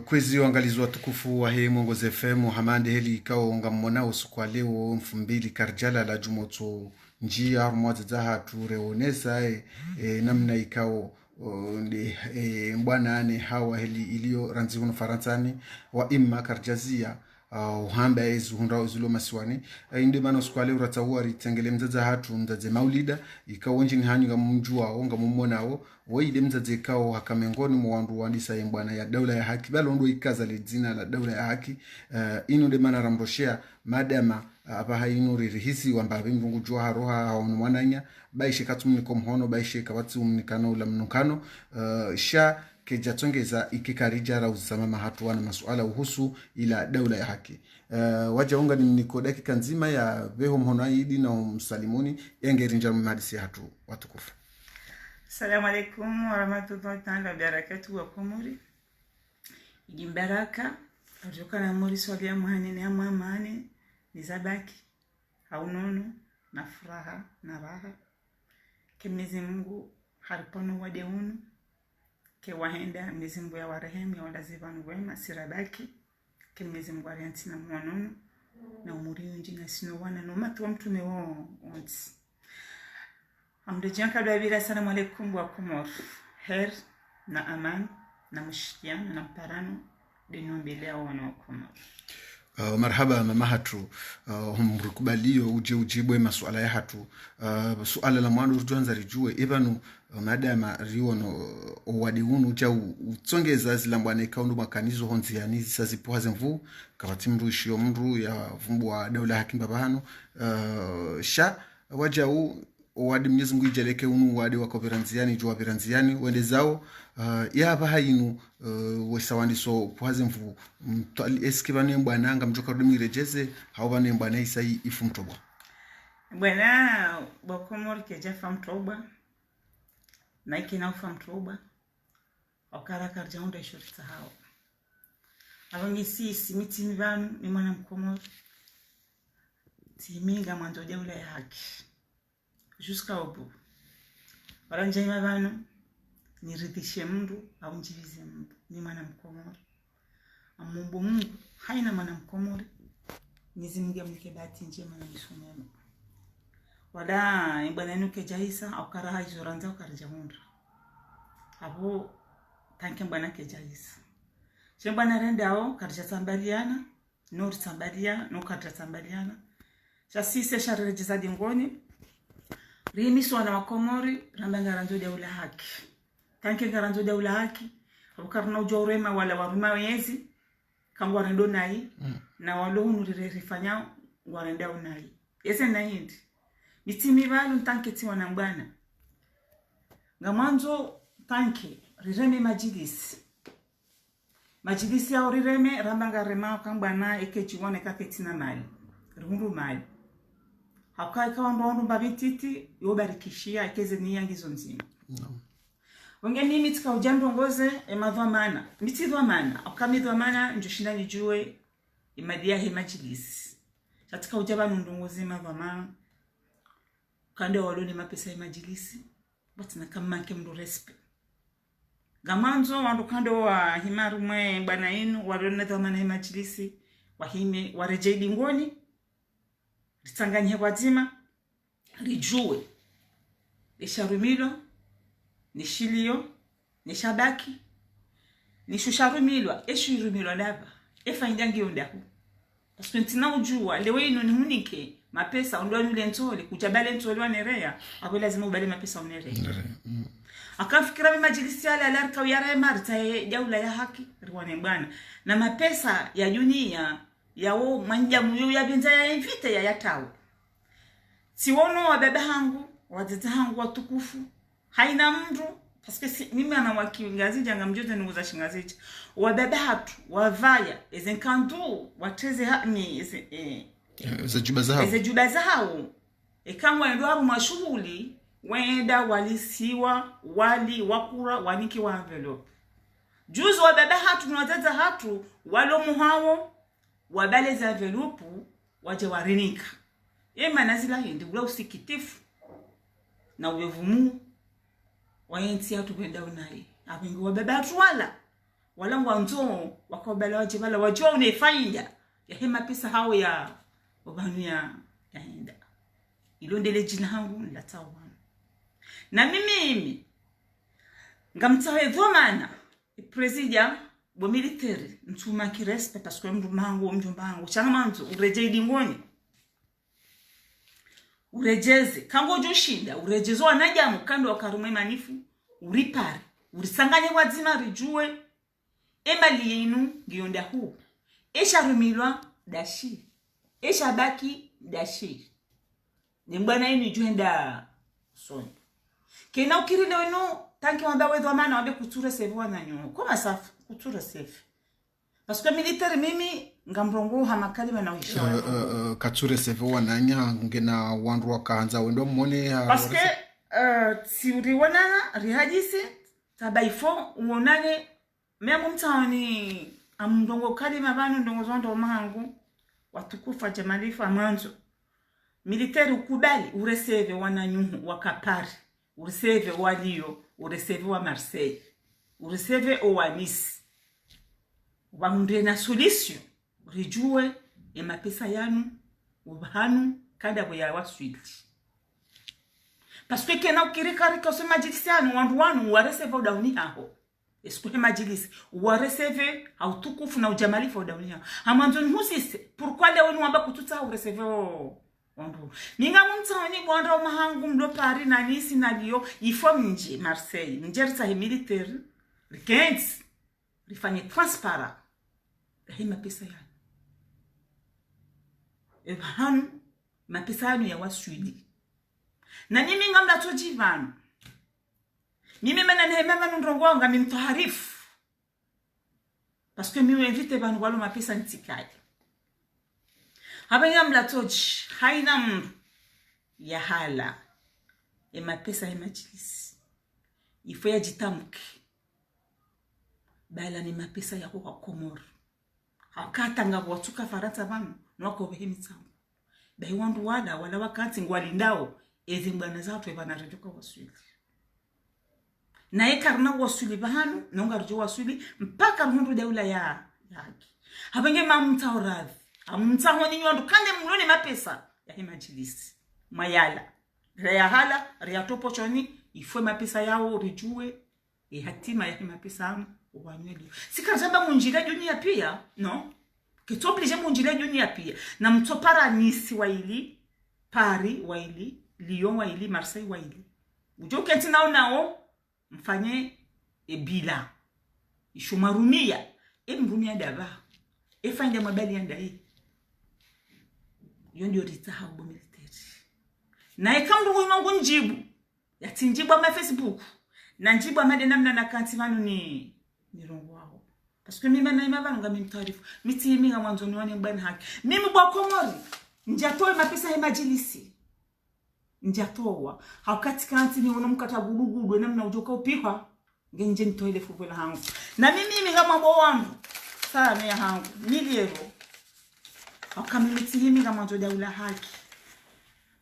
Kwezi uangalizi wa tukufu wa hii Mwongozo FM Muhammad heli ikao ngamona usiku wa leo 2000 karjala la jumoto njia armwaza zaha tureonesa namna ikao mbwana ane hawa heli ilio ranzi hunu Faransani wa imma karjazia uhamba ezu hundra uzulo masiwani indi mana usiku wa leo ratahuwa ritengele mzaza hatu mzaze maulida ikao njini hanyu nga mjua o nga mmonao waide mzaze ikao hakamengoni mwandu wandisa mbwana ya daula ya haki balo ndo ikaza ledzina la daula ya haki inu de mana ramroshea madama abaha inu ririhisi wamba bimvungu jua haroha haunu mwananya baishe katumni komhono baishe kawatsi umnikano ula mnukano sha kejatongeza ikikarija rauzama mahatu wana masuala uhusu ila daula ya haki. Waja unga ni niko dakika nzima ya veho mhono aidi na msalimuni yangerinja mmadisi hatu watukufu. Assalamu alaikum wa rahmatullahi ta'ala wa barakatuh wa kumuri. Igimbaraka ajoka na muri swali ya muhanini ya muhamani nizabaki haunono na furaha na raha kemezi Mungu hariponu wadeunu ke wahenda Mwenyezi Mungu ya warehemu ya walazivanu wema sirabaki ke Mwenyezi Mungu ariantina mwanonu na umuri njina sino wana no matu wa mtume wao onti amdejianka dwabira. Assalamu alaikum wa kumor her na aman na mshikiano na mparano denombelea wana wa kumor. Marhaba mama hatu humrukubalio uje ujibwe masuala ya hatu suala la mwandu rujuanza rijue ibanu madama riono owadiunu uja utsongeza zilambwana ikaundu makanizo honziani zisazipuhaze mvu kawati mru ishio mru ya vumbu wa daula hakim babahano sha waja owadi Mwenyezi Mungu ijeleke unu wadi wako viranziani jua viranziani wende zao ya baha inu wesawandiso puhaze mvu eski bane mbwana anga mjoka rudumi rejeze hao bane mbwana isai ifu mtoba bwana bokomori kejafa mtoba na ikina ufa mtoba okara karjaunda ishurita hao abangisi simiti mibanu ni mwana mkomori timinga mwanzo daula ya haki jusqu'à au bout. Waranja imabano niridhishe mndu au njivize mndu ni mwana mkomori amumbu Mungu haina mwana mkomori nizimge mlike bahati njema na misumema wala ibana nuke jaisa au karaha izoranza ukarja mundra abo tanke mbana ke jaisa shembana rendao karja tambaliana nur tambalia no karja tambaliana sasise sharejeza dingoni rimiso na makomori ramba ngaranzo daula haki tanke ngaranzo daula haki abukarna ujorema wala waruma wezi kangwa rendo nai na walohunu rirefanya warenda unai ese na hindi mitimi balu tanke tiwa na mbana ngamanzo tanke rireme majidisi ya rireme ramba ngarema kambana ekechiwane kaketina mali rundu mali hakai kawa ndondo babititi yobarikishia ikeze niyangizo nzima wengeni mitika ujando ngoze emadhamana mitidhamana akamidhamana njoshinda nijue imadia he majlis katika ujaba ndongoze madhamana kande waloni mapesa ya majlisi batina kama kemdo respect gamanzo wandu kande wa himaru mwe bana inu waloni dhamana ya majlisi wahime warejedi ngoni ritanganye wazima rijue lisharumilo nishilio nishabaki nishusharumilwa eshirumilwa lava efaindangi yondahu asuntina ujua lewe ino nihunike mapesa ondwani ule ntole kujabale ntole wanerea abo lazima ubale mapesa unerea akafikira majlisi yale alarka uyara marta daula ya haki riwane bwana na mapesa ya dunia yao manjamu yo yabenza ya invite ya yatawo siwono wa baba hangu wazita hangu watukufu haina mndu paske mimi ana wakiingazi janga mjote nuza shingazichi wa baba hatu wavaya ezenkandu wateze ni juba zao kama ndo hapo mashughuli wenda walisiwa wali wakura waniki wa envelope juzo wa baba hatu nwateza hatu walo muhawo wabale za envelope waje warinika manazila hindi ula usikitifu na uwevumu wayensi atu kwenda unai abingu wababa tuwala wala wanzo wakobala wajibala wajua unefainda ya hema pesa hao ya wabanu ya henda ilondele jina hangu nlatawana na mimi ngamtawe dhomana presidia bo military ntuma ki respect parce que mndu mangu mjomba wangu changamanzo ureje idingoni urejeze kango joshinda urejezo anajamu kando wakarumwe manifu uripare urisanganye wazima rijue emali yenu ngiyonda huu esha rumilwa dashi esha baki dashi nimbana yenu juenda soni kena ukirinde wenu tanki wamba wedo amana wabe kuture sevu wananyo koma safu kuture sefu parce que militaire mimi ngambrongo hamakali wanawisha kature sevu wananya ngena wandu wakaanza wendo mwone parce que si uriwana rihajisi tabaifo uonane memu mtaoni amndongo kali mabanu ndongo zondo mangu watukufa jamalifu amanzo militaire ukubali ureseve wananyuhu wakapari ureseve walio ureseve wa Marseille ureseve wa Nice wahundre na solution rijue emapesa yanu ubahanu kada boya waswidi parce que kena ukirikari kwa sema jilisianu wandu wareseve udauni haho esikuhe majilisi wareseve autukufu na ujamalifu udauni haho hamanzo nhusise pourquoi leo ni wamba kututa ureseve wandu ninga mumtani bwanda mahangu mdo Paris na Nice na Lyon ifo mnje Marseille njerisa militaire rikens rifanye transparent hema pesa yani ebahanu mapesa yanu ya waswidi na mimi ngamla tojivanu mimi mana nehema manu ndrongo ngami mtaharifu parce que mimi invite banu walo mapesa ntikali habanya mlatoji haina mru ya hala emapesa majilisi ifo ya jitamki bala ni mapesa yako kwa Komoro hakatanga watuka Faransa banu nwako behimi tsangu bai wandu wala wakati ngwalindao ezimbana zato ebanarejuka wasuli na ekarna wasuli bahanu nongarjo wasuli mpaka mundu daula ya haki habenge mamta oradhi amumtaho ni nyondo kande mlone mapesa ya himajilisi mayala ya hala ya topo choni ifwe mapesa yao rijue hatima ya mapesa ubanyweli sikazaba munjira dunia pia no kitoblige munjira dunia pia na mtopara Nice waili Paris waili Lyon waili Marseille waili ujoke tina nao mfanye ebila ishumarumia mrumia daba efande mabali yandai yondi oritaha ubo military na ekamdo mwangu njibu yatinjibu ama Facebook na njibu amade namna na kanti manu ni rongo wao parce que mimi na imaba ngami mtaarifu miti mimi nga mwanzo ni wani mbani haki mimi bwa Komori njatoe mapesa ya majilisi njatoa hakati kanti ni unomkata gudugudu namna ujoka upihwa ngenje ntoile fuko la hangu na mimi nga mbo wangu sana ya hangu miliero akamimiti mimi nga mwanzo daula haki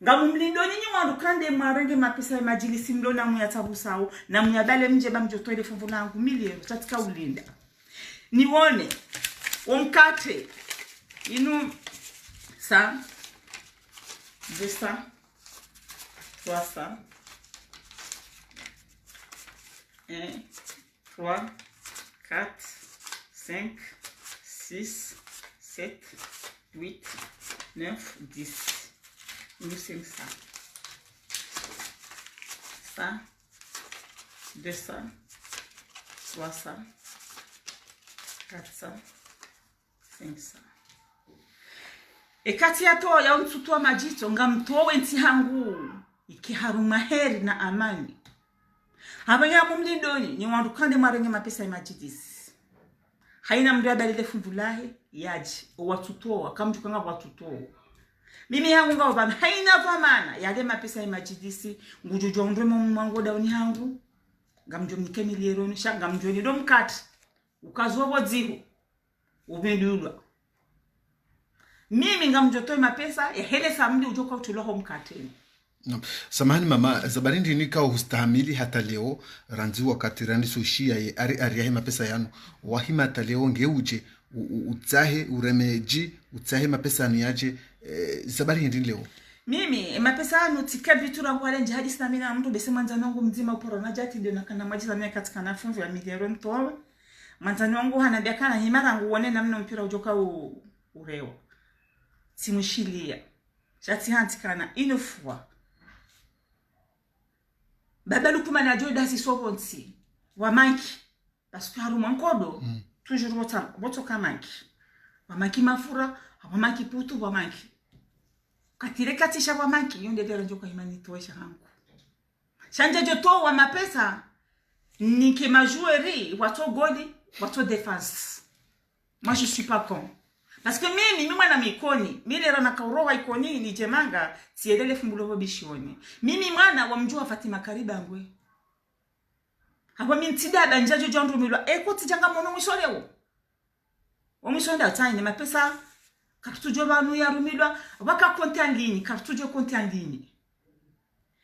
ngamumlindo nyinyi wandu kande marenge mapesa ya majilisi mlona muyatabu sao na muyabale mje bamjotoile fuko la hangu miliero tatika ulinda niwone omkate inu ça 200 300 1 3 4 5 6 7 8 9 10 nous c'est ça 100 200 300 400 500 ekati yato ya mtutua majito ngamtowe nti hangu ikiharuma heri na amani habanya mumlindoni ni wandu kande marenge mapesa ya majidisi haina mriada lile fundulahe yaji watutoa kamtukanga watutoa mimi hangu ngao bana haina vamana yale mapesa ya majidisi ngujojo ndremo mwangu dauni hangu ngamjo mnikemiliero ni shanga mjoni ndo mkati ukazobo dziho ubendulwa mimi ngamjotoe mapesa ya hele samdi ujoka utuloho mkateni No. Samahani mama, zabarindi ni kao hustahamili hata leo ranzi wakati randi sushia ye ari yahe mapesa yanu. Wahima hata leo ngeuje utsahe uremeji utsahe mapesa yanu yaje zabarindi leo. Mimi mapesa yanu tika vitu rangu wale njihadi sinamina mtu bese manzani wangu mzima uporo na jati ndio nakana majiza mea katika nafunvu ya miliaro ntowe. Manzani wangu hanabiakana himara wangu wane na mna mpira ujoka ureo. Simushilia. Jati hantikana inofua. Baba lukuma na joy dasi sobonsi wa manki parce que haru mankodo toujours voto kamanki wa manki mafura wa manki putu wa manki katire katisha wa manki yonde dera joka imani toesha hangu shanje joto wa mapesa nike majouerie wato goli wato défense. Moi je suis pas con parce que mimi mwana mikoni mimi rana kaurowa ikoni ni jemanga siedele fumbulovo bishoni mimi mwana wa mjua Fatima Karibangwe hapo mimi ntida banjajo jondu milwa ekoti janga mono mwisholewo omisonda tani mapesa kartujo banu ya rumilwa waka konti en ligne kartujo konti en ligne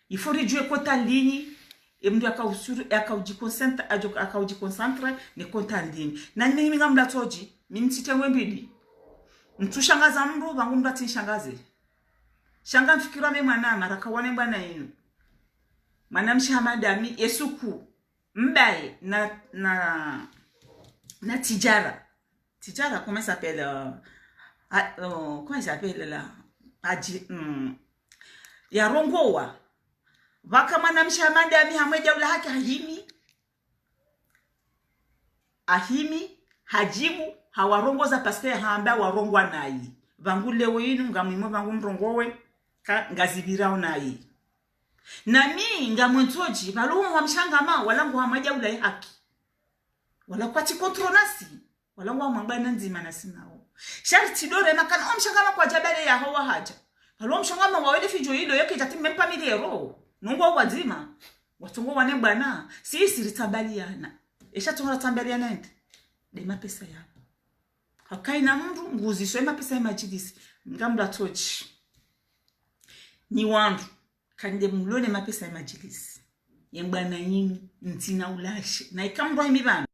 il faut réduire konti en ligne et mdu akaujiconcentre ne konti en ligne na mimi ngamda toji mimi ntite wembidi mtushangaza mru bangu mru atishangaze shanga mfikira me mwana maraka wane bwana yenu manamshi hamadami esuku mbaye na tijara comment ça s'appelle comment ça s'appelle là ya rongowa waka manamshi hamadami hamweja ula haki ahimi hajibu hawarongoza paske haamba warongwa nayi vangu lewo yinu ngamwimo vangu mrongowe ngazibirao nayi nami ngamwentoji baluwa wamshangama wala ngo hamaja ula haki wala kwati kontronasi wala ngo mwambana nzima nasinao sharti dore makana omshangama kwa jabale ya hawa haja baluwa mshangama wawele fijo hilo yoke jatimempa miliero nungo wazima watungo wane bwana sisi ritabaliana esha tunga tambaliana ende de mapesa ya hakaina mru nguzi so mapesa ya majidisi ngamla tochi ni wandu kande mlone mapesa ya majidisi yembana yinu ntina ulashe na ikamro himibana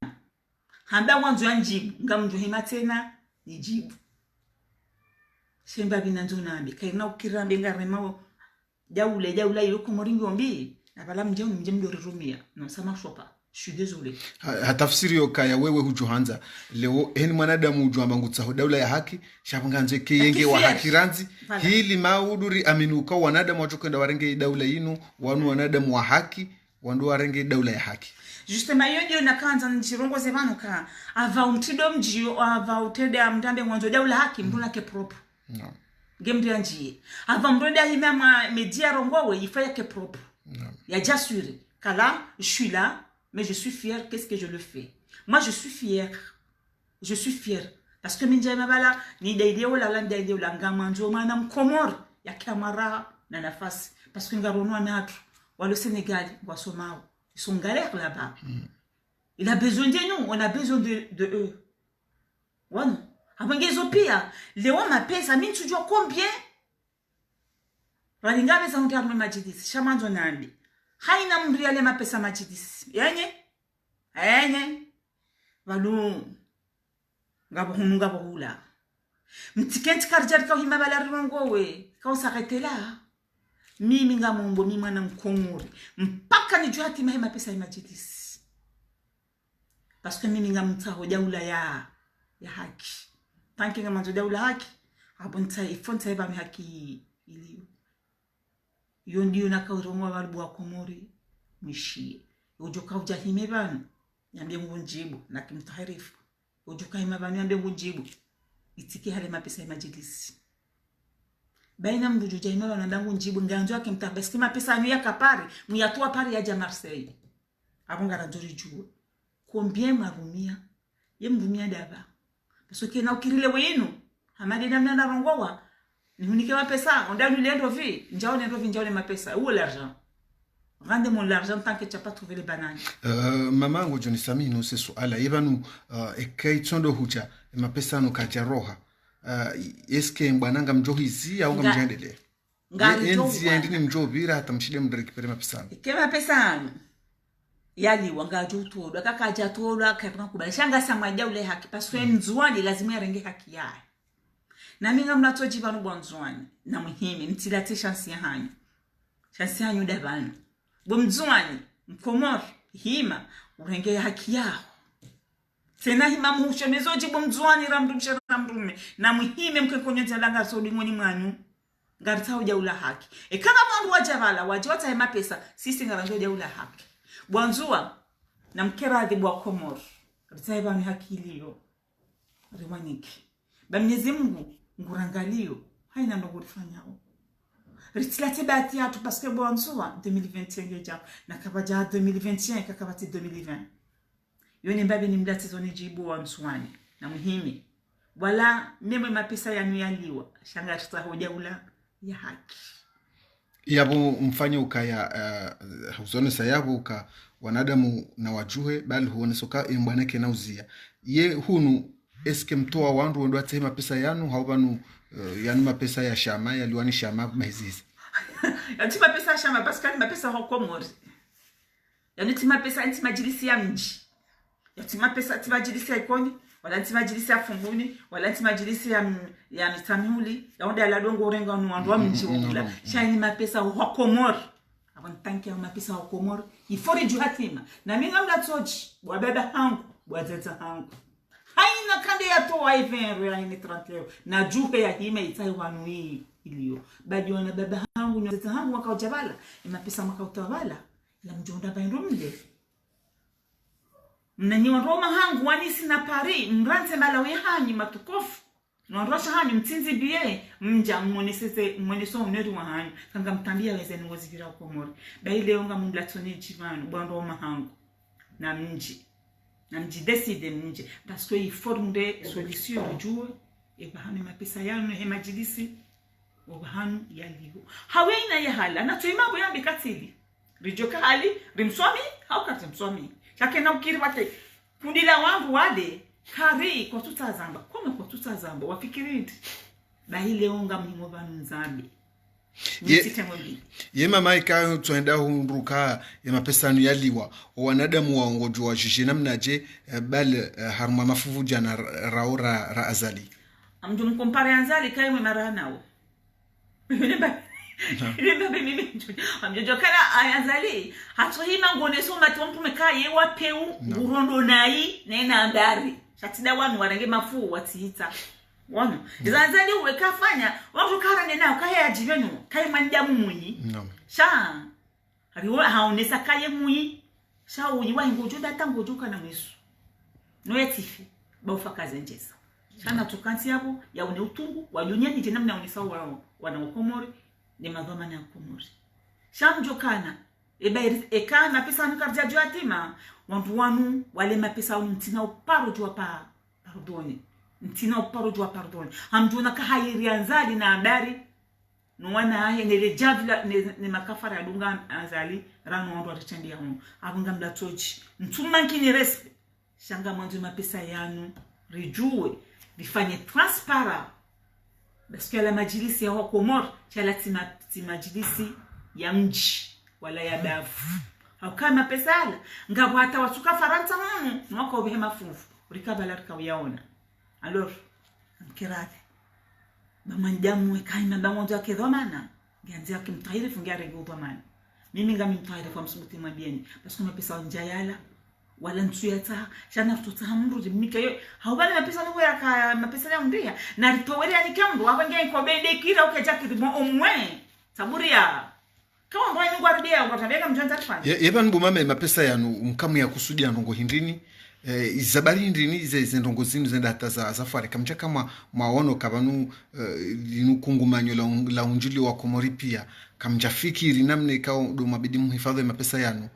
hamba wanzu yanjibu ngamjo himatena nijibu shemba binanzo nambi kaina ukirambe ngarema jaula yoko moringo mbi abala mjeo mjemdo rumia no sama shopa. Je suis désolé. Hatafsiri yokaya wewe hujuhanza leo heni mwanadamu ujua mangutsaho daula ya haki shabanganze kiyenge wa haki ranzi hili mauduri aminuka wanadamu wachokenda warenge daula yinu wanu wanadamu wa haki wandu warenge daula ya haki. Justement yodio nakanza njirongo zevano ka ava umtido mjio ava utede amdambe mwanzo daula haki mbona ke propre. No. Gemdi anji ava mroda himama media rongowe ifaya ke propre. No. Ya jasuri kala je suis là. Mais je suis fière, qu'est-ce que je le fais? Moi, je suis fière. Je suis fière. Parce que minja mabala, ni daideo la landaideo la ngamanjo, manam komor, ya kamara, na nafasi. Parce que ngarono anatru, wa le Sénégal, wa Somao. Ils sont galères là-bas. Il a besoin de nous, on a besoin de eux. Ouais, non. Abangezo pia, Léo m'appelle, ça mine tu dis combien? Ralingabe sa untiarme majidis, shamanzo nandi. Haina mbriale mapesa majidisi yenye valu ngabo hula mtikenti karjari kwa hima bala rongowe kwa s'arrêter là mimi ngamombo mimi mwana mkomuri mpaka nijua hatima hima pesa ya majidisi parce que mimi ngamtaho daula ya haki tanki ngamanzo daula haki abonta ifonta eba haki iliyo yondi na kaurongo balbu akomori mishie ujoka ujahime bana yambye ngunjibu na kimtaharifu ujoka hima bana yambye ngunjibu itiki hale mapesa ya majidisi baina mbuju jahime bana ndangu njibu nganzo yake mtabeski mapesa anu ya kapari muyatua pari ya Marseille abonga ranjori juwe combien marumia yemvumia daba parce que na ukirile wenu hamadi namna na rongowa ni unike mapesa on donne l'endro vie njao mapesa où l'argent rendez-moi l'argent tant que tu n'as pas trouvé les bananes. Mama ngo Johnny Sami no se suala yebanu ekaitsondo hucha mapesa no kajaroha eske mbwananga mjohizi au ngamjendele ngari enzi endini mjobira hata mshile mrekipere mapesa kema pesa yaliwa ngajutolwa kakajatolwa kapanga kubashanga samwaja ule haki paswe nzwani lazima yarenge haki yae na minga mnatoji banu bonzwani na muhimi mtilate chance yanyu dabana bomzwani mkomor hima urenge haki yao tena hima muhushemezoji bomzwani ramdume na muhime mkekonyeza langa sodingoni mwanyu ngarita ujaula haki kama mwandu wajabala wajota hema pesa sisi ngaranjo ujaula haki bwanzua na mkeradhi bwa Komor ritaiba ni haki iliyo riwaniki ba Mwenyezi Mungu ngurangalio haina ndo kulifanyao ritilate bati atu paske bwanzua 2021 ngeja na kabaja 2021 kakabati 2020 yone mbabe ni mdati zoni jibu wa mswani na muhimi wala meme mapesa yaliwa shanga tutahojaula ya haki yabo mfanye ukaya huzone sayabo uka wanadamu na wajuhe bali huone soka imbwaneke na uzia ye hunu eske mtoa wandu wendo atema pesa yanu haubanu yanu mapesa ya shama yaliwani shama mahizizi yatima pesa ya shama paskali mapesa wa Komori yani tima pesa anti majilisi ya mji yatima pesa timajilisi ya ikoni wala timajilisi ya funguni wala timajilisi ya mitamuli yaonde ala dongo renga nuandu wa mji wala shani mapesa wa Komori abantanki ya mapesa wa Komori ifori juhatima na minga mlatoji wabeba hangu wazeta hangu haina kande ya toa ivenro ya ini 30 leo na juhe ya hime itai wanui iliyo badi wana beba hangu wazeta hangu waka ujabala mapesa waka utawala la mjonda bainro mle mnanyiwa Roma hangu wanisi na Paris mrante malawi hanyi matukofu nondosha hanyi mtinzi biye mja mwoneso uneri wa hanyi kanga mtambia weze ngozi vira Komori bai leo nga mumlatone jivanu bwa Roma hangu na mji decide mji parce que il forme solution juu bahanu mapesa yanu majilisi bahanu yaliyo haweina ya hala na tuima boya bikatili rijoka hali rimsomi au katimsomi chake na ukiri wake kundi la wangu wade kari kwa tutazamba kome kwa tutazamba wafikiridi na ile onga mlimo banu nzambi ye mama ikayo tuenda hunduka ya mapesa anu yaliwa wanadamu waongojo wa jiji namnaje bal haruma mafuvu jana raora ra azali amju mkompare azali kayo mara nao Ndio mimi amjojo kana ayazali hatohima ngone soma tumtu mekaye wapeu ngurondo nai nena ndari shatida wanu warange mafu watiita wanu zanzali uweka fanya watu karane nao kaye ajivenu kaye manjamu munyi sha hariwa haonesa kaye munyi sha uyi wa ngojo data ngojo kana mwesu no yatifi baufa kaze njesa sana tukanti yabo ya une utungu wajunyani je namna unisa wana Komori ni madhama na Komori shamjokana ekana pesa nukarja juatima wantu wanu wale mapesa mtina uparo jua pardoni mtina uparo jua pardoni hamjuna kahayiri anzali na andari no wana ahe nele javla ne makafara ya dunga anzali rano wandu watachandia hunu abunga mlatoji mtumankini respe shanga mwanzu mapesa yanu rijue bifanye transparent parce que la majilisi ya Komori chala majilisi ya mji wala ya dafu kama pesa ala ngabo hata watuka faranta munu mwako ubihema fufu urikabala rikawiyaona alors mkirade bamanjamu ekaina bamonjo akedhomana ngianzia kimtairifu ngiarege udhamana mimi ngami mtairifu amsubuti mabieni parce que mapesa njayala wala nsuyata shana tutahamru mikayo haubana mapesa ngo ya mapesa ya ndia na ritowele anikambo abange ko bende kira ukajaki mo omwe saburia kama mbona ngwardia ukatabeka mjanja tufanye yeba mbumame mapesa yanu mkamu ya kusudia ndongo hindini izabari hindini ize ndongo zinu zenda hata za safari kamcha kama maono kabanu linukungumanyo la unjili wa Komori pia kamjafikiri namne ikao do mabidi muhifadhi mapesa yanu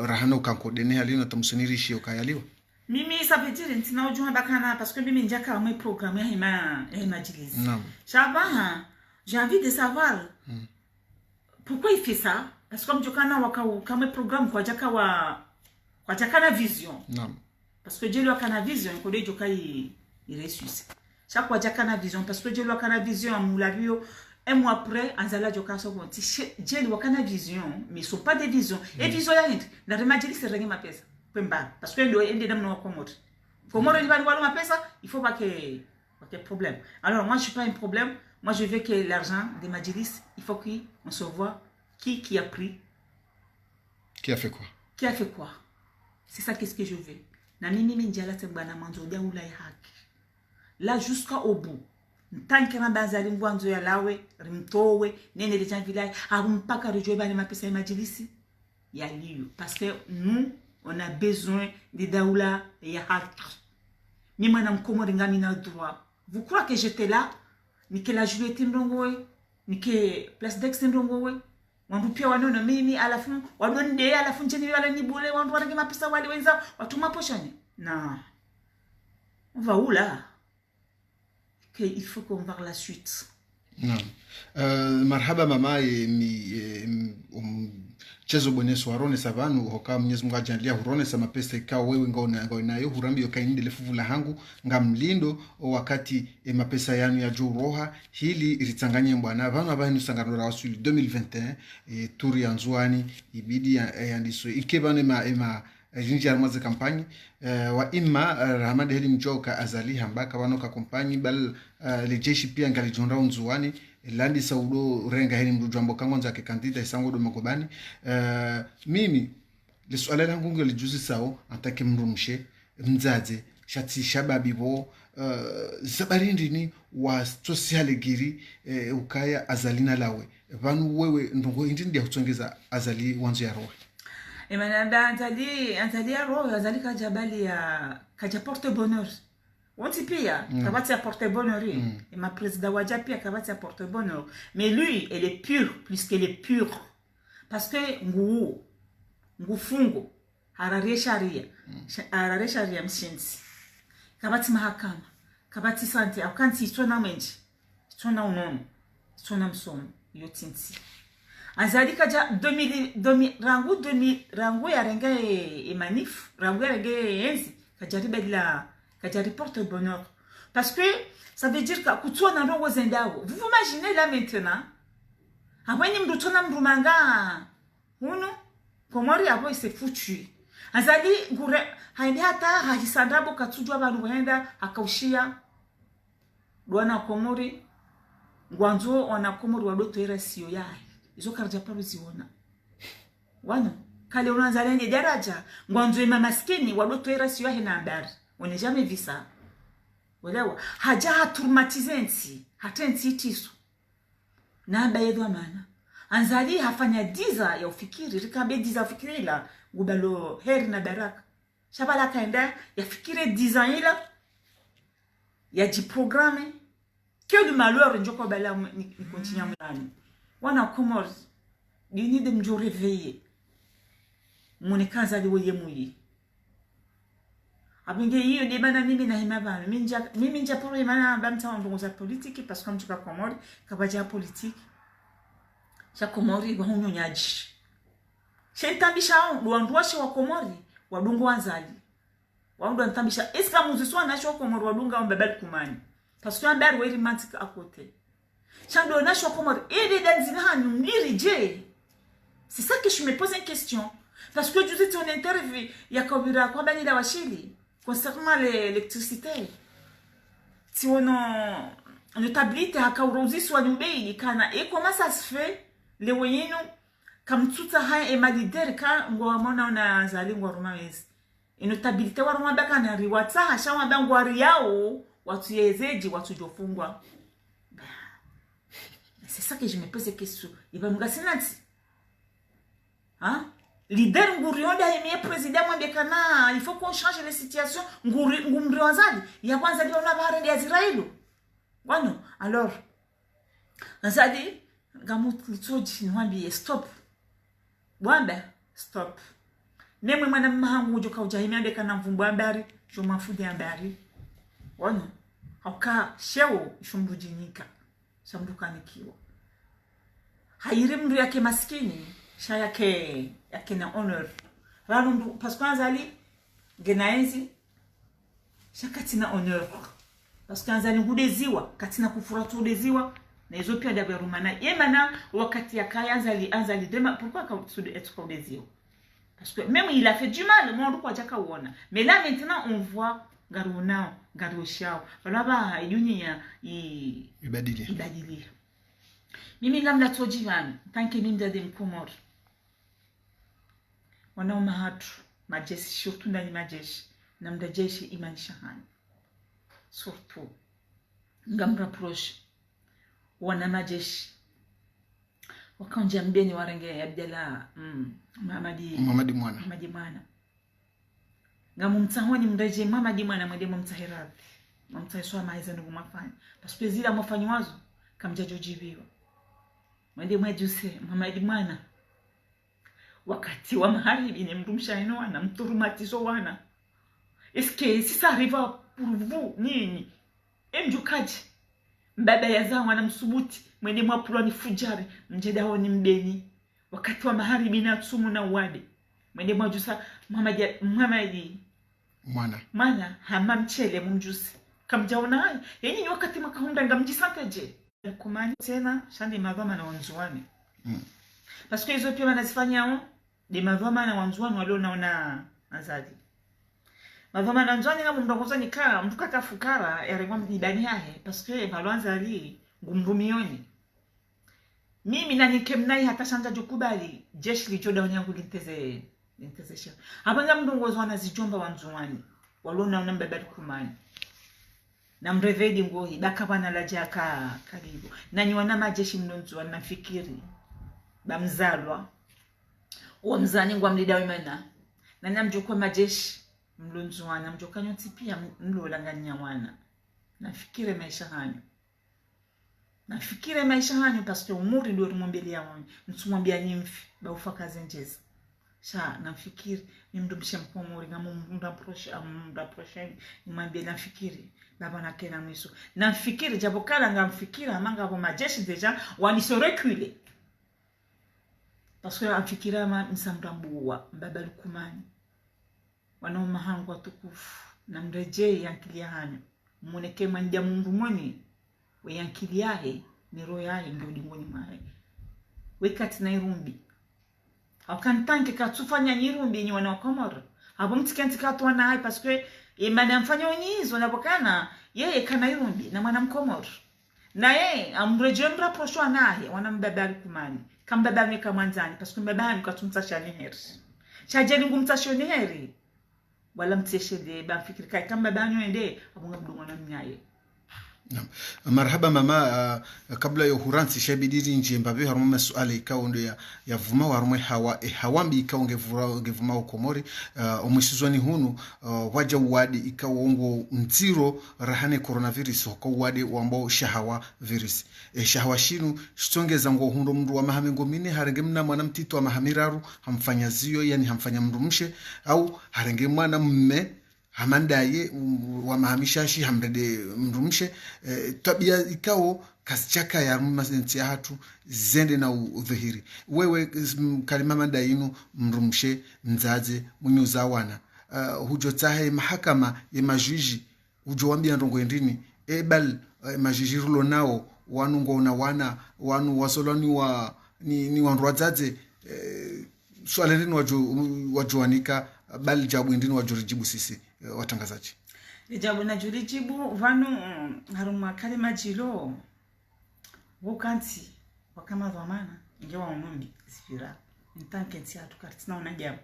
rahana ukankodene halino tamusonirishi ukayaliwa mimi sabitiri ntina ujuma bakana parce que mimi njaka mwe programme ya majilisi shabaha j'ai envie de savoir pourquoi il fait ça parce que mjokana wakama programme kwa jaka na vision parce que Dieu lui a kana vision ko de joka il ressuscite chaque kwa jaka na vision parce que Dieu lui a kana vision amulavio un mois après anzala joka so bon ti jeli wakana vision mais sont pas des visions et vision ya hindi na remajili se rengi mapesa pemba parce que ndo ende damno komori komori ni bani wala mapesa il faut pas que problème. Alors moi je suis pas un problème, moi je veux que l'argent des Majelis, il faut qu'on se voit qui a pris, qui a fait quoi, c'est ça qu'est-ce que je veux. Na mimi njala tembana manzo dia ulai haki là jusqu'au bout. Tant que Rambazali ngwanzo ya lawe rimtowe nene les gens village mpaka rejoe bani mapesa ya Majelis ya liyo parce que nous on a besoin de daoula ya haki. Ni mwana mkomori ngami na droit. Vous croyez que j'étais là? Ni que la jouée tindongowe, ni que place d'ex tindongowe. Wandu pia wanono mimi alafu wadonde alafu njeni wala ni bole wandu warage mapesa wale wenza watuma poshani. Non. On va où là? Que il faut qu'on va la suite. Non. Marhaba mama chezo boneso warone savanu hoka Mwenyezi Mungu ajalia hurone sama pesa ikawa wewe ngao nayo hurambi yokaindi lefuvula hangu ngamlindo wakati mapesa yanu ya juu roha hili ritanganye mbwana vanu abahinu sangano la wasuli 2021 turi ya nzuani ibidi yandiso ikebane jinji ya ramaze kampani wa imma Ramade heli mjoka azali hambaka wanoka kampani bal lejeshi pia ngalijondra nzuani landi saudo renga heni mrujambo kangonza ke kandida isango do makobani mimi le swala langu ngeli juzi sao atake mrumshe mzaze shati shababi bo zabarindi ni wa social giri ukaya azalina lawe vanu wewe ndongo indindi ya kutsongeza azali wanzo ya roho emanada antali ya roho azali kajabali ya kaja porte bonheur. On t'y pia, kabati apporte bonheur. Et ma présidente Wadja pia kabati apporte bonheur. Mais lui, elle est pure, plus qu'elle est pure. Parce que ngu fungo, harare sharia mshenzi. Kabati mahakama, kabati sante, akanti itona menji, itona unono, itona msomo, yotinti. Azali kaja 2000 rangu ya renga e manif, rangu ya renga e enzi, kajaribe la Kajari porte bonheur. Parce que ça veut dire que vous vous imaginez là maintenant, après ni mdutona mrumanga uno komori abo il s'est foutu. Azali gure haindi hata hahisandabo katujwa bantu wenda akaushia bwana komori ngwanzo wana komori wadoto era sio yae. Izo karja paru ziona. Wana kale unanzalenge daraja ngwanzo ema maskini wadoto era sio yae na habari. On n'est jamais vu ça. Walewa. Haja traumatisé nsi. Hatensi itisu. Na bayedo mana. Anzali hafanya 10 ya ufikiri. Rikabe 10 ya ufikiri ila. Gubalo heri na baraka. Shabala kaenda ya fikire 10 ila. Ya jiprograme. Que du malheur njoko bala ni continue mlani. Wana komors. Dini de mjo réveiller. Monekaza liwe muyi. Abinge hiyo de bana mimi na himabana mimi nja poro imana bamta ndongoza politique parce que mtuka komori kabaja politique cha komori go hunyo nyaji shentambisha ndwandwashe wa komori wadungo wanzali wando ntambisha eska muziswa na shwa komori wadunga mbabali kumani parce que ambari weri mantika akote chando na shwa komori ede danzina hanu ndirije. C'est ça que je me pose une question parce que tu dis ton interview ya kabira kwa bani la washili concernant l'électricité. Si on a tablite à Kaurosi soit nous kana et comment ça se fait les wayino comme tout ça et malider quand on a zali ngorumawezi inotabilite waruma baka na riwata hashawa bangwari yao watu yezeji watu jofungwa. C'est ça que je me pose des questions. Il va me gasser nanti. Hein? Leader ngurionda yemie président mwambekana il faut qu'on change les situations ngumriwazali ya kwanza ndio na bahari ya Israeli. Bwana alors nazadi ngamutu tsoji nwambie stop. Bwana stop. Nemwe mwana mahangu ujoka ujahimia mbekana mvumbu ambari jo mafude ambari. Bwana hauka shewo shumbujinika shambuka nikiwa. Haire mndu yake maskini shaya yake na honor ranu parce que azali genaenzi shakati na honor parce que azali ngudeziwa katina kufura tudeziwa na hizo pia adabu ya rumana yemana wakati yakaya anza lidema pourquoi quand être comme des yeux parce que même il a fait du mal moi on quoi uona mais là maintenant on voit garuna garushao balaba dunia ibadilia mimi ngamla tojivan tanke mimi ndade mkomor wanaoma hatu majeshi surtout ndani majeshi na mdajeshi Imani Shahani surtout ngamra proche wana majeshi wakanja mbeni warenge Abdalla Muhammadi mwana ngamu mtahoni mdaje Muhammadi mwana mwende mumtahirabi mumtaiswa maiza ndugu mafanya parce que zila mafanywazo kamja jojibiwa mwende mwejuse Muhammadi mwana wakati wa magharibi ni mtumshaino wana mturumatizo wana est-ce que si ça arrive pour vous nini mjukaji mbaba ya zao wana msubuti mwende mwapulwa ni fujari mjedao ni mbeni wakati wa magharibi na tsumu na uwade mwende mwajusa Muhammadi mwana hama mchele mumjusi kamjaona haya yenyi wakati makahunda ngamjisanteje kumani tena shandi madhama na wanzuani parce que hizo pia wanazifanya de madhama na wanzuani walio naona azadi madhama na wanzuani kama mndongoza nikaa mtu kaka fukara yarengwa mdibani yahe parce que balwanza ali ngumrumioni mimi na nikemnai hata shanja jukubali jeshi lijoda wanyangu lintezesha abanga mndongoza wanazijomba wanzuani walio naona mbabali kumani na mrevedi ngohi bakabana la jaka karibu na ni wana majeshi mnonzo nafikiri bamzalwa uwa mzani ngwa mlidawe mana na namjokwa majeshi mlonzo wana mjoka nyoti pia mlolanganya wana nafikire maisha hanyu parce que umuri ndio rumwambia wanyu mtumwambia nimfi ba ufaka zenjeza sha nafikiri nimdumisha mkomori ngamu mdaproche nimwambia nafikiri baba na kena mwiso nafikiri jabokala ngamfikira manga bo majeshi deja wani se reculer parce que amfikira msamdambuwa mbaba lukumani wanao mahangu watukufu na mrejei yankilia hanyu mwoneke mwandia mungu mwoni we yankiliahe ni roho yahe ndio dingoni mahe wekati na irumbi akantanke katufanya nyirumbi yenye wanaokomora abo mtikenti katwana hai parce que imani amfanya onyizo nabokana yeye kana irumbi na mwana mkomoro na yeye amreje mraproshwa naye wanambaba kumani kambaba meka mwanzani parce que mbaba ni katumtashani heri chajeni ngumtashoni heri wala mteshede ba fikiri kai kambaba nyende abunga mdungo na mnyaye. Marhaba mama, kabla ya huransi shabidiri nje mbabe harumu masuala ikawa ndo ya vuma warumu hawambi ikawa ngevuma ukomori umwisizwani hunu waja uwadi ikawa ungo mziro rahane coronavirus waka uwadi wambao shahawa virus shahawa shinu shitongeza ngo hundo mdu wa mahamengo mine harenge mna mwana mtitu wa mahamiraru hamfanya ziyo yani hamfanya mdu mshe au harenge mwana mme hamandaye wa mahamishashi hamrede mrumshe tabia ikao kasichaka ya masensi ya hatu zende na udhihiri wewe kalima mandainu mrumshe mzaze mnyuza wana hujotahe mahakama ya majuji hujowambia ndongo endini ebal majuji rulo nao wanu ngona wana wanu wasoloni wa ni wandu wazaze swala ndini wajuanika bali jabu ndini wajurijibu sisi watangazaji jabu na jurijibu vanu haruma kalima jilo wokanti wakama dhamana ngewa unombi sifira ntanke ntia tukartina unajabu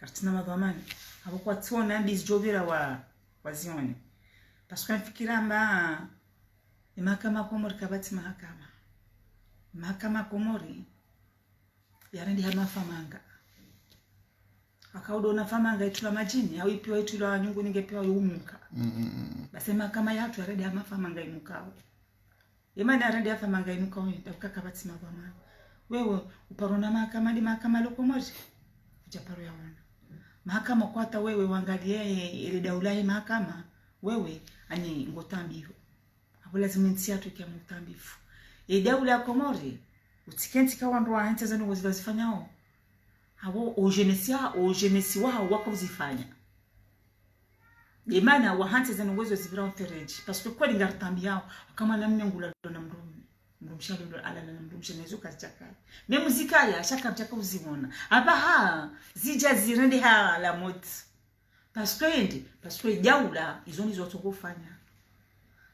kartina madhamani hapo kwa tuona mbizi jovira wazioni parce que fikira mba mahakama komori kabati mahakama komori yarendi hama famanga akaudo na famanga itula majini au ipiwa itula nyungu ningepewa yumuka basi mahakama yatu yaredi hama famanga imukao imani yaredi hama famanga imukao ndabuka kabati madhamani wewe uparona mahakama lokomori ujaparo yaona mahakama kwata wewe wangalie ile daulahi mahakama wewe ani ngotambiho abo lazima ntiatu kia mutambifu daula ya komori utikenti kawa ndo ahante zanu wazifanyao abo ojenesi wao wako zifanya imana wahante zanu wezo zibira fereji parce que kweli ngartambi yao kama na mnyangula na mrume mrumsha ndo ala na mrumsha nezo kachaka me muzika ya shaka mchaka uzimona aba zija zirende la mode parce que jaula izo nizo tokufanya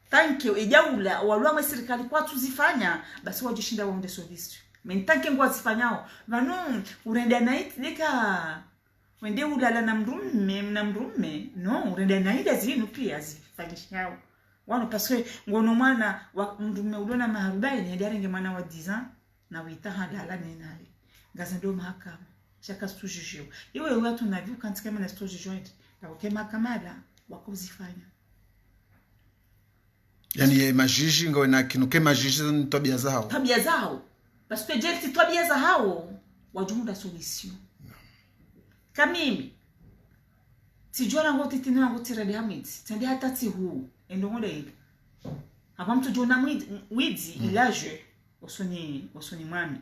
tanke ejaula walwa serikali kwa tuzifanya basi wajishinda waonde service mentanke ngwa zifanyao vanu urenda night deka wende ulala na mrumme no urenda naida zinu pia zifanyishao wano parce que ngono mwana wa mrumme ulona maharubai ni darenge mwana wa 10 ans na wita halala nenali ngazendo mahakama chaka stujijio iwe watu na viu kantika mena stujijio na ukema kamada wakuzifanya yani majiji ngo na kinuke majiji ni tabia zao parce que jelti tabia za hao wajumda solution kamimi tijora ngoti tinana ngoti redi hamid tende hata ti hu endo ngode ile hapa mtu jona mwidi ilaje osoni mwami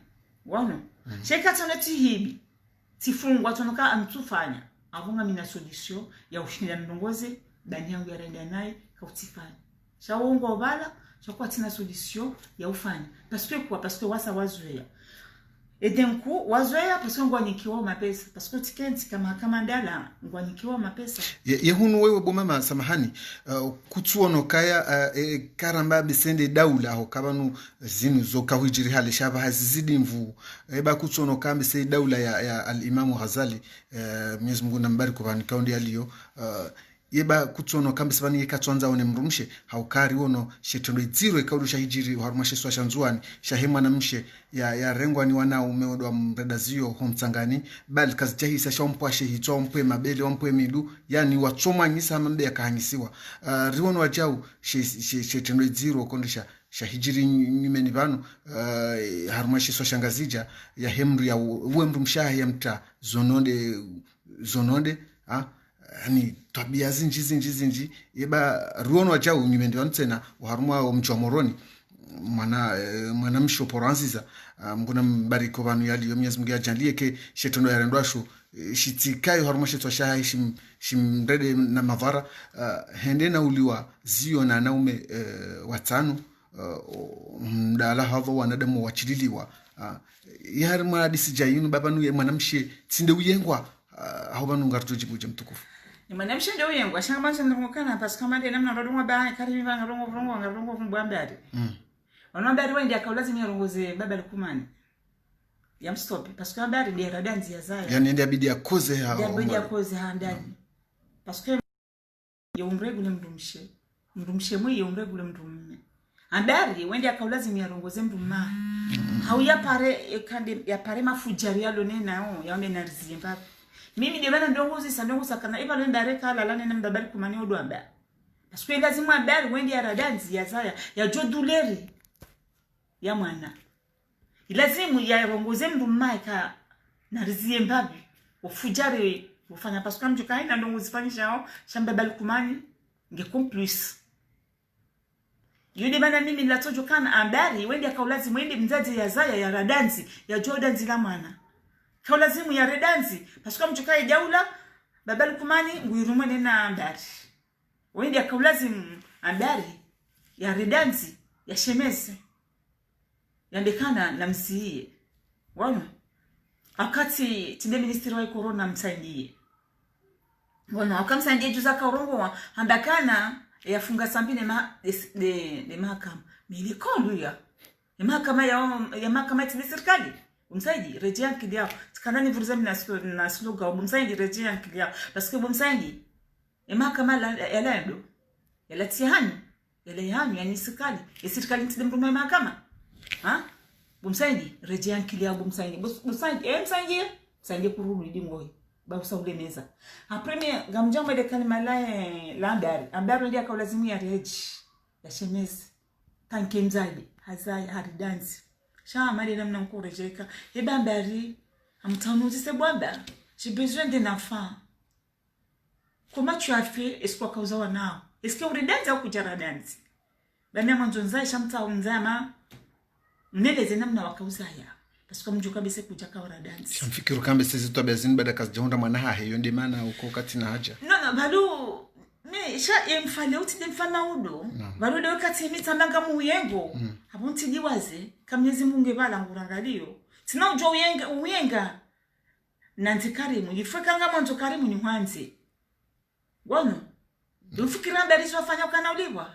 wana sheka toneti hibi tifungwa tonoka amtufanya avunga mina solution ya ushinda ndongoze dani yangu ya renda naye kautifanya shawongo obala chakwa tina solution ya ufanya parce que wasa wazoea edenku wazoea parce que ngwanyikiwa mapesa parce que tikenti kama ndala ngwanyikiwa mapesa yehunu wewe bomama samahani kutsuono kaya karamba bisende daula ho kabanu zinu zo kahujiri hali shaba hazizidi mvu eba kutsuono kambe se daula ya al-Imam Ghazali Mwenyezi Mungu nambariki kwa kaundi aliyo yeba kutsono kambe sabani yekatwanza one mrumshe haukari wono shetendo iziro ikaudusha hijiri harumashe swa shanzuani shahema na mshe ya rengwani wana umeodwa mredazio homtsangani bali kazijahisa shampwashe hitompwe mabele wampwe midu yani watsoma nyisa mambe yakahanyisiwa riwono wajau shetendo iziro kondisha shahijiri nyimeni bano harumashe swa shangazija ya hemru ya uwe mrumshahi ya mta zononde yani tabia zinji eba ruono wachao nyimende wantsena uharumwa mchomoroni mwana mshoporanziza mnguna mbariko banu yali Mwenyezi Mungu ajalie ke shetondo yarendwashu shitikayo harumwa shetwa shaha shimrede na mavara hende na uliwa zio na naume watano mdala havo wanadamu wachililiwa yaharumwa hadisi jayinu babanu mwanamshe tsinde uyengwa hawanu ngartujibuje mtukufu mwanamshe ndio yengwa shamba ndimokana parce que mande namna rodumwa ba karibi banga rongo vumbwambari wanambari wende akaulazi rongoze baba likumani yamstop parce que ambari ndiye radanzi ya zaya yani ndiye abidi akoze hao ndiye abidi akoze handani parce que yomregule mndumshe mwe yomregule mndumme ambari wende akaulazi rongoze mndumma hauya pare kandi ya pare mafujari yalo nena yambe narzie mpaka mimi ndibana ndongozi sandongoza kana iba lenda reka la lana mbabali kumani odwamba parce que lazima abali wendi ya radanzi ya zaya ya joduleri ya mwana ilazimu ya rongoze mdumaika na rizie mbabi ufujari ufanya parce que mjuka ina ndongozi fanyishao shambabali kumani ngekom plus yudi bana mimi latojo kana ambari wendi akaulazimu wendi mzazi ya zaya ya radanzi ya jodanzi la mwana kwa lazimu ya redanzi parce que mchukae jaula babali kumani nguiruma nena andari wendi akaulazimu andari ya redanzi ya shemeze yandekana na msiye wana akati tinde ministeri wa corona msaidie wana akamsaidie juza ka urongo andakana yafunga sambine de mahakama milikondo ya mahakama ya mahakama ya serikali umsaidi rejea kidiao kanani vuruza na sloga umsaidi rejea kidiao parce que umsaidi mahakama ya lando ya latihani yani serikali ntide mrume mahakama umsaidi rejea kidiao umsaidi msaidi kurudi dingoi ba usaule meza après gamjambo de kalima la ambari ndio akalazimu ya reji ya shemezi tanke mzaidi hazai haridanzi Chama les namna nkorejeka ebambari amtanuzi se bwanda j'ai besoin d'un enfant. Comment tu as fait est-ce que causa wanao est-ce que uridanza au kujara danzi bana manzonza shamta unzama mneleze namna wakauza ya parce que mjuka bese kujaka uradanzi shamfikiru kambe sisi to bazini bada kazi jonda mwana hiyo ndi maana uko kati na haja no balu me sha emfale uti demfana udo balu de wakati mitambanga muyengo hapo hunti liwaze kamnyezi Mungu ebala ngurangalio tina ujwa uyenga nanti karimu yifika nga mwanzo karimu ni mwanzi wono ufikira mbali swafanya ukanauliwa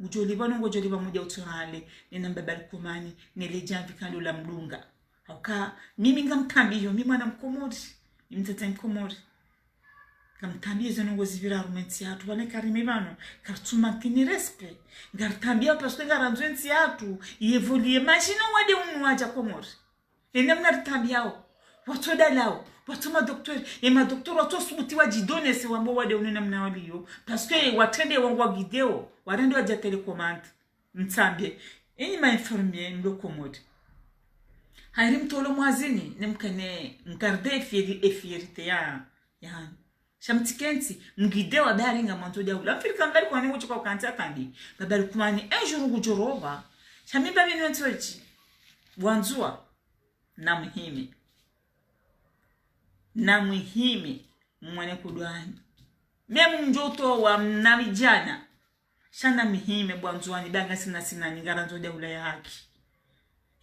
ujoliwa nongo joliwa moja uturale nina mbabali kumani nilejambi kando la mdunga hauka mimi ngamtambiyo mimi mwana mkomori mtete mkomori kamtambiyo zonongo zivira argumenti yatu wane karimi bano kartuma kini respe ngartambiyo paske ngaranzwensi yatu yevolie machina wade unuwaja komori ene mnartambiyo watu dalao watu madoktori madoktori watu subuti wajidone se wambo wade ununa mnawaliyo paske watende wangwa video warende waja telecommande mtambie enyi mainfirmier mlo komori hairi mtolo mwazini nemkane mkarde efierite ya shamtikensi mgide wa bari nga mwanzo jaula mfilika mbali kwa nengo chukwa ukanta kandi babali kumani enjuru kujoroba shamiba binu ntochi wanzua na muhimi mwane kudwani memu mjoto wa mnavijana shana mihime bwanzuani banga sina ngaranzo jaula ya haki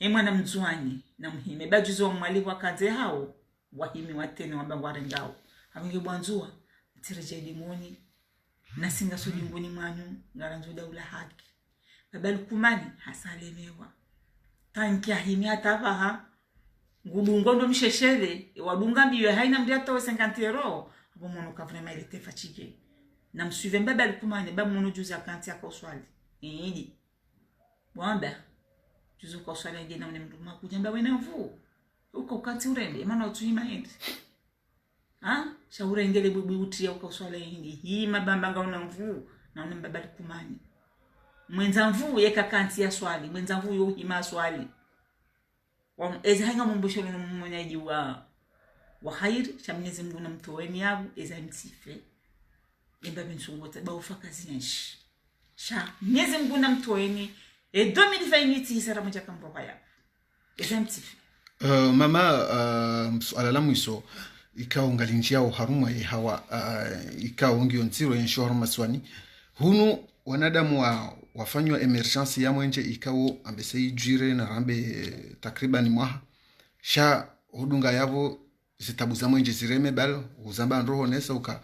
mwana mzuani na muhime bajuzo mwalimu wakaze hao wahimi watene wabangware ngao abinge bwanzua tireje limoni na singa sojingoni mwanyu ngaranzo daula haki babali kumani hasalemewa tanki ahimi atabaha ngudungondo msheshele wadunga mbiwe haina mdiata wa 50 euro abo mono ka vraiment il était fatigué na msuive babali kumani ba mono juza kanti akoswali yidi bwamba juzo koswali ngena mnemduma kujamba wena mvu uko kati urende maana utuima hindi shauri ngele bubu utia ukoswala hindi hii mabamba ngaona mvu naona mbabali kumani mwenza mvu yeka kanti ya swali mwenza mvu yo hima swali eza hanga mumbusho no mwenyaji wa khair shamnyezi Mungu na mtoweni yabu eza mtife imbabe nsungota ba ufaka zinshi sha nyezi Mungu na mtoweni 2020 sara moja kambo ya eza mtife mama ala mwiso ikao ngalinjia uharuma hawa ikao ngio ntiro yensho haruma swani hunu wanadamu wafanywa emergency ya mwenje ikao ambese ijire na rambe takriban mwaha sha hudunga yabo zitabu za mwenje zireme bal uzamba nroho nesa uka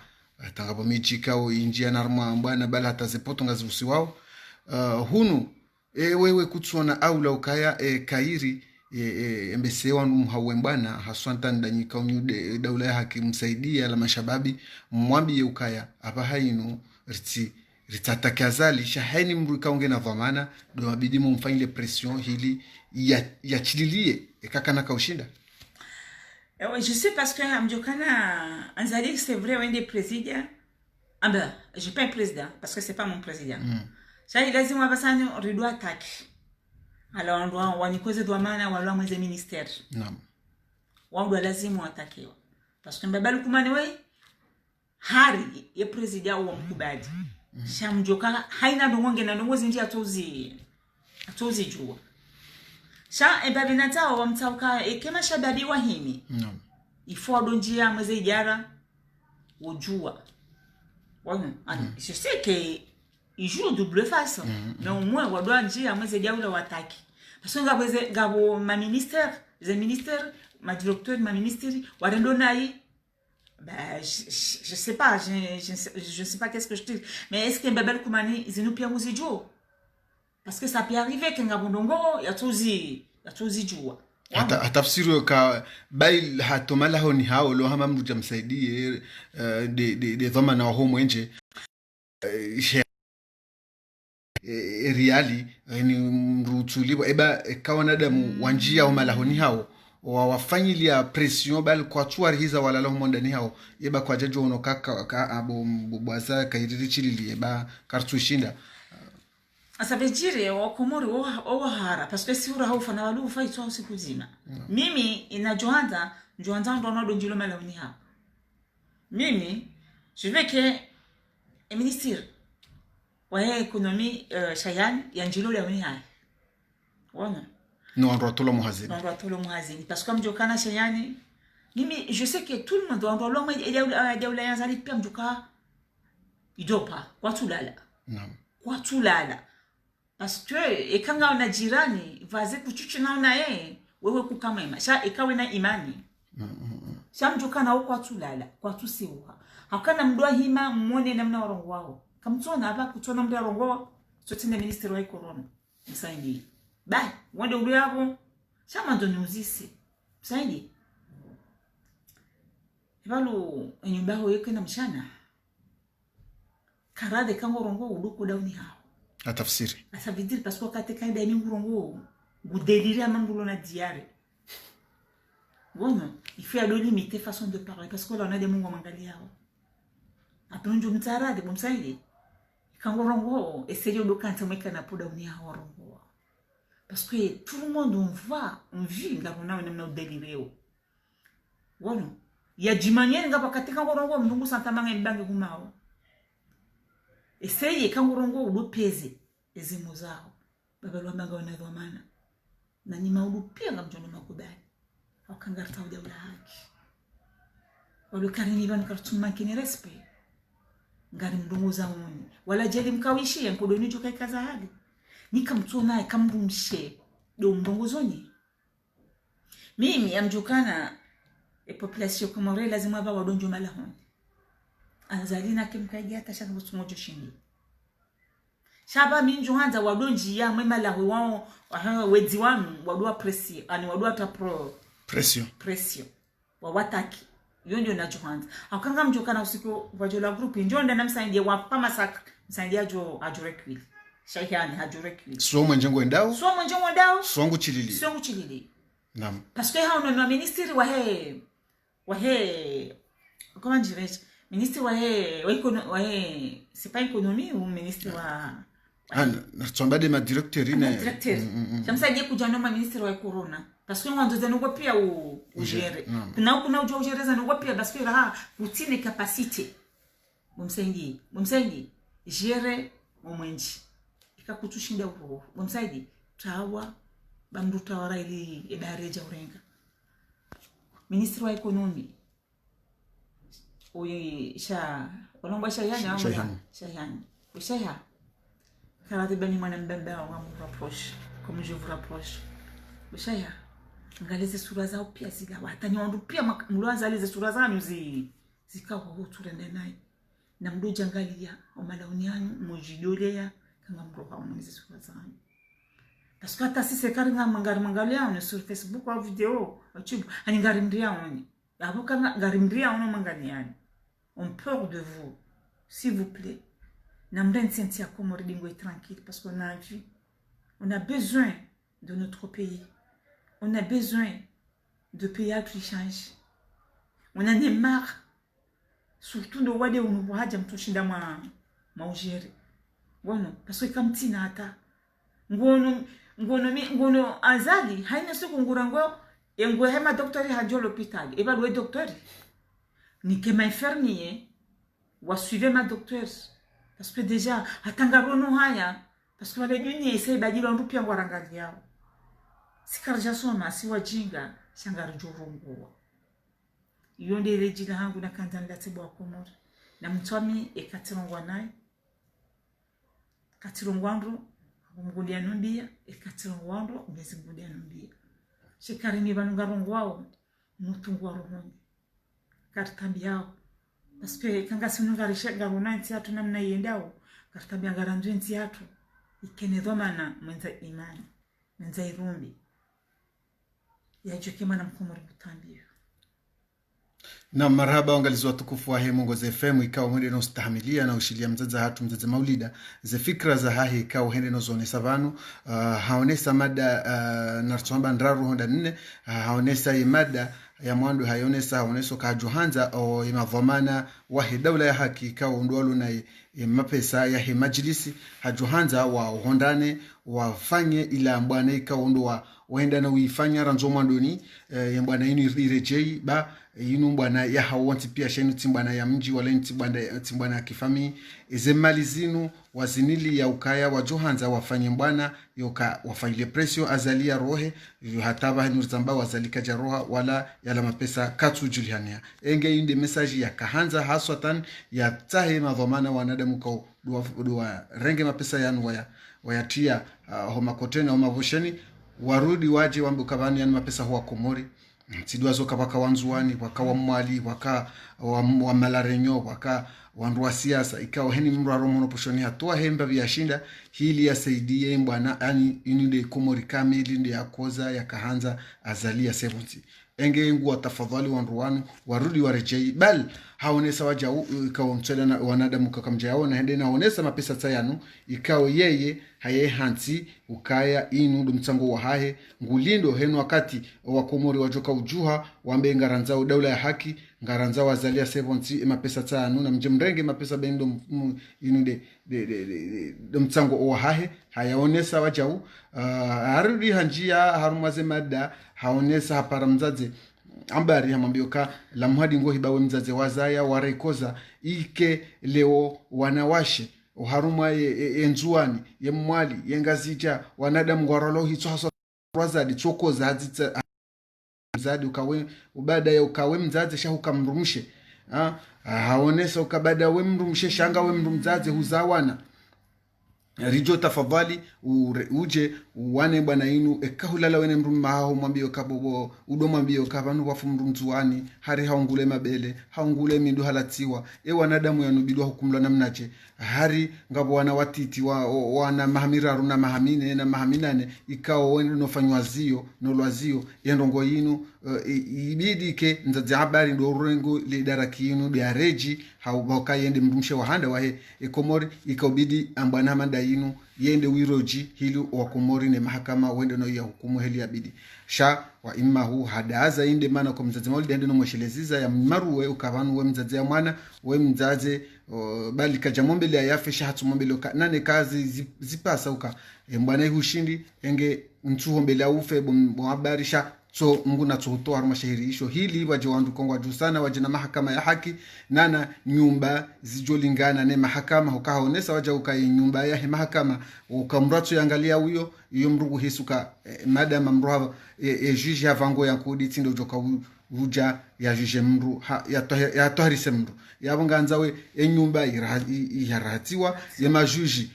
tangabo michi ikao injia narma mbwana bal hata zepoto ngazusi wao hunu wewe kutsona aula ukaya kairi embese wanu mhawembana haswanta ndanyika unyude daula ya haki msaidia la mashababi mwambi ukaya hapa hainu ritatakazali shahaini mruka unge na dhamana do mabidi mumfanyile pression hili ya chililie kakana kaushinda. Je sais parce que Amjokana Anzali c'est vrai un des présidents. Ah ben, je suis pas un président parce que c'est pas mon président. Ça il lazima basani rido attaque. Alors on doit wanikoze dhamana walwa mweze ministère. Naam. Wangu lazima watakiwa. Parce que mbabali kumani wewe hari ya president wa mkubadi. Shamjoka haina ndongonge na ndongozi njia atozi jua. Sha ebabi natao wa mtauka kema shababi wa himi. Naam. Ifo adonjia mweze ijara ujua. Wano, je sais que il joue double face. Mais au moins wadwa njia mweze jaula wataki. Parce que ngabweze ngabo ma ministère, les ministères, ma directeur, ma ministère warendo nayi. Ben, je sais pas, je sais pas qu'est-ce que je dis. Mais est-ce que Mbabel Koumani, ils nous pierrent aux idiots? Parce que ça peut arriver que Ngabondongo, il y a tous les idiots. Atafsiri ka bail hatomala honi hao lo hama mruja msaidie de dhamana wa homo nje reali ni mrutuliwa eba kawanadamu wanjia wa malahoni hao wafanyilia pression bal kwa tuari hiza wala lahum ndani hao yeba kwa jajo ono kaka abo bwaza kairiri chilili yeba kartushinda ça veut dire au Komori au hara parce que si ura haufa na walu fa itwa usiku zima mimi inajoanza ndo ndo njilo malahoni hao mimi je veux que le ministre wa économie Shayan ya njilo la hao wana no androtolo muhazini parce que mjokana Shayani mimi je sais que tout le monde doit ndolo mwe ya yanzali pia mjoka idopa kwa tulala naam kwa tulala parce que ekanga una jirani vaze kuchuchu na yeye wewe kukamema sha ikawe na imani shamjukana huko atulala kwa tusiwa hakana mdoa hima muone namna warongo wao kamtona hapa kutona mdoa warongo sotinde ministeri wa corona msaidi bai wende ulu yabo shama ndo nyuzisi msaidi balu enyumba ho yeke na mshana karade kango rongo uduku dauni hao atafsiri ça veut dire parce que quand tu es dans rongo vous délirez mangulo na diare bon il faut aller limiter façon de parler parce que là on a des mungo mangali yao après ndio mtarade bomsaidi kango rongo essayer de quand meka na poda unia rongo parce que tout le monde on vit ngabona na délireo bon il y a du manière ngaba katika rongo mndungu santamanga mbange kumao essayer kango rongo udopeze ezimo zao babalwa manga wanadhamana na ni maulupia ngamjono makubali wakangarta udawla haki walukarini banu kartuma kini respect ngari mdungu za moni wala jeli mkawishi yankodoni joka kaza hali nikamtuna kamrumshe do mdungu zoni mimi amjukana population komore lazima ba wadonjo malahoni anzalina kimkaji hata shaka mtumojo shindi shaba minjo hanza wadonji ya mwema la wao wedi wanu wadua presi ani wadua ta pression wawataki yondo na johanza akanga mjokana usiku wajola group njonda na msaidie wa pama sak msaidia ajurekwili shayani ajurekwili so mwenjengo ndao songu chilili naam parce que hao no ministre wa he comment dirais-je ministre wa c'est pas économie ou ministre wa natsomba de ma directeur jamsaidie kujana ma ministre wa corona parce que on doit nous pia au gérer kuna ujua ujereza nous pia parce que là routine capacité mumsaidie gérer omwenji ikakutushinda uroho mumsaidie tawa bamruta wara ili edareja urenga ministre wa economie oye sha olomba shayani ushaya karate bani mwana mbemba wa rapproche comme je vous rapproche ushaya ngalize sura zao pia zila watanyondo pia mlwanza alize sura zanyu zikawa huturende naye na mdoja ngalia omalauniano mujidolea kama mroha mnize sura zanyu parce que hata sisi karinga mangalia on sur Facebook au vidéo YouTube ani ngarimdia on avoka ngarimdia on mangaliani on peur de vous s'il vous plaît n'amden sentia comme redingo est tranquille parce qu'on a vu on a besoin de notre pays on a besoin de pays qui change on en est marre surtout de wade on haja mtushinda maujeri bueno parce que comme tina hata ngono azali haina siku ngurango yengo hema docteur hajo l'hôpital eba le docteur ni que ma infirmier wa suivre ma docteur parce que déjà atangarono haya parce que wale nyinyi ese badilo ndupia ngwarangali yao sikarja soma si wajinga shangara jorongwa yonde rejina hangu na kanzanda tebo akomori na mtwami ekatirongwa naye katirongwandro mgudia nundia ekatirongwandro ngezi ngudia nundia shikarini banungarongwao mutungwa rohoni kartambi yao parce que kanga sinungarisha garona ntiatu namna yendao kartambi ngaranzwe ntiatu ikenedhomana mwenza imani mwenza irumbi yajoke mana mkomori mutambio na marhaba wangalizi watukufu wa Mungu za FM ikawa mwende na ustahamilia na ushilia mzaza hatu mzaza maulida ze fikra za hahi ikawa hende nozone savanu haonesa mada nartuamba ndraru honda nne haonesa imada ya mwandu hayonesa haoneso kajuhanza o imavomana wahi dawla ya haki ikawa undualu na mapesa ya hi majlisi hajuhanza wa hondane wafanye ila mbwana ikawa unduwa waenda na uifanya ranzo mwandoni mbwana inu irejei ba inu mbwana ya hawanti pia shenu timbwana ya mji wale timbwana ya kifami ezemali zinu wazinili ya ukaya wa johanza wafanye mbwana yoka wafanyile presio azalia rohe hataba nurtamba wazalika jaroha wala yala mapesa katu juliania enge inde message ya kahanza haswatan ya tahe madhamana wanada wanadamu kwa dua renge mapesa yanu wayatia homa koteni au mavosheni warudi waje wambu kabani yani mapesa huwa Komori tidwa zoka waka wanzuani waka wa mwali waka wa malarenyo waka wandu wa siasa ikawa heni mru aromono poshoni hatua hemba viyashinda hili ya saidie mbwana yani inide Komori kamili ndi ya koza ya kahanza azalia 70 enge ngu watafadhali wandu wanu warudi warejei bal haonesa waja ikawa mchele na wanadamu kakamja yao na hende na haonesa mapesa tayanu ikawa yeye haye hansi ukaya inu mtsango wa hahe ngulindo henu wakati wa Komori wajoka ujuha wambe ngaranzao daula ya haki ngaranzao wazalia 70 mapesa tayanu na mjemrenge mapesa bendo inu de mtsango wa hahe hayaonesa wajau harudi hanjia harumaze mada haonesa hapara mzaze ambari hamambioka la muhadi ngo hibawe mzaze wazaya warekoza ike leo wanawashe uharuma enzuani ye mwali yengazija wanadamu ngwaralo hitso haso wazadi chokoza hadzitsa mzadi ukawe ubada ya ukawe mzaze shahuka mrumshe haonesa ukabada we mrumshe shanga we mrumzaze huzawana rijo tafadhali uje wane bwana inu ekahulala wene mrumma hao mwambio kabobo udo mwambio kabanu wafu mrumzuani hari haungule mabele haungule mindu halatiwa wanadamu yanubidwa hukumla namnache hari ngabo wana watiti wana mahamiraru na mahamine na mahaminane ikao wene nofanywa zio nolwazio yendongo inu ibidike nzaze habari ndo urengo le daraki inu diareji hauboka yende mrumshe wahanda wahe Komori ikaubidi ambana manda inu yende wiroji hili wa Komori ne mahakama wende no ya hukumu heli ya bidi sha wa imma hu hadaza inde mana kwa mzazi maulidi yende no mwesheleziza ya maruwe ukavanu we mzazi ya mwana we mzazi bali kajamombele ya yafe shahatu mombele nane kazi zipasa uka mbana hushindi enge ntuho mbele ya ufe habari sha so mungu na tuhutoa haruma shahiri isho hili waje wandu kongwa juu sana waje na mahakama ya haki nana nyumba zijolingana ne mahakama hukahaonesa waje ukai nyumba ya mahakama ukamratu yangalia huyo iyo mrugu hisuka madama mruha juge ya vango ya kudi tindo ujoka uja ya juge mru ya toharise mru ya wanganzawe nyumba iharatiwa ya majuji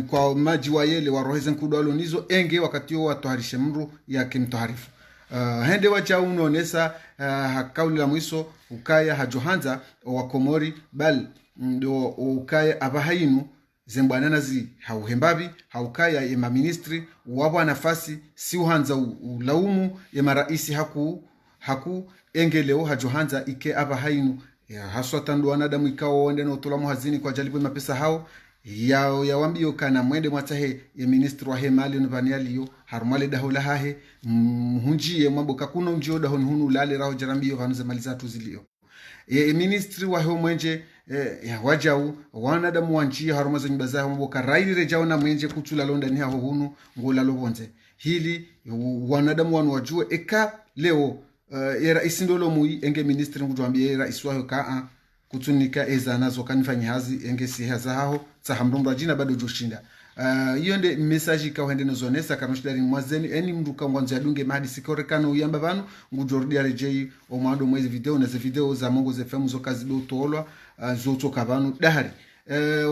kwa maji wa yele waroheze nkudu alonizo enge wakati yo watoharishe mru ya kimtoharifu hende wacha unaonesa hakauli la mwiso ukaya hajohanza wa Komori bal ndo ukaya abahainu zembwanana zi hauhembabi haukaya ya ministri wabwa nafasi si uhanza ulaumu ya maraisi haku engeleo hajohanza ike abahainu haswa tandu wanadamu ikawa wende na utolamu hazini kwa jalibu mapesa hao ya wambio kana mwende mwatahe ya ministri wa hemali nvanialiyo harumale dahula hahe mhunjie mambo kakuna unjio dahoni hunu lale rao jarambio vanuze malizatu zilio ministri wa heo mwenje wajau wanadamu wanjia harumaze nyumba zao mambo karaili rejao na mwenje kutula londa ni hao hunu ngola lovonze hili wanadamu wanu wajue eka leo rais ndolo mui enge ministri ngutuambie rais waho kaa kutunika eza nazo kanifanya hazi enge sihaza hao sahamrumba jina bado joshinda hiyo nde message ka wende nozonesa kanoshidari mwazeni eni mruka mwanzo yadunge mahadi sikorekano uyamba banu ngujordia rejei o mwando mwezi video na ze video za mongo ze femu zo kazi do tolwa zotoka banu dahari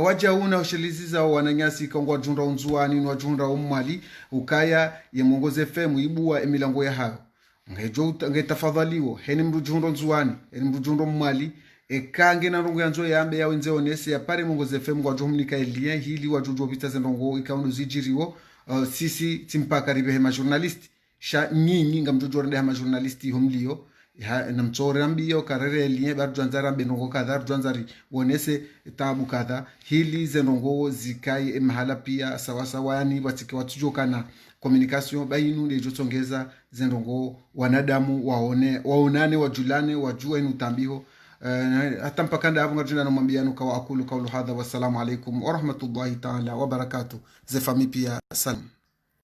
waja una ushiliziza wananyasi kongwa junda unzuani ni wajunda umwali ukaya ye mongo ze femu ibua emilango ya hao ngetafadhaliwo heni mrujundo nzuani heni mrujundo mwali kange na rungu yanzo yambe ya wenze onese ya pare mungo ze femu kwa johumnika elien hili wajujo vita zendongo ikaundo zijiriwo sisi timpaka ribehe majournalisti sha nyinyi nga mjojo rende hama journalisti homlio na mchore ambiyo karere elien baru juanzara benongo kadha juanzari onese tabu kadha hili zendongo zikai mahala pia sawasawa yani watike watujoka na communication bainu ndejo tongeza zendongo wanadamu waonane wajulane wajue inu tambiho hata mpaka nda hapo ngajuna namwambia nuka wa akulu kaulu hadha wassalamu alaikum wa rahmatullahi ta'ala wa barakatuh ze fami pia salam.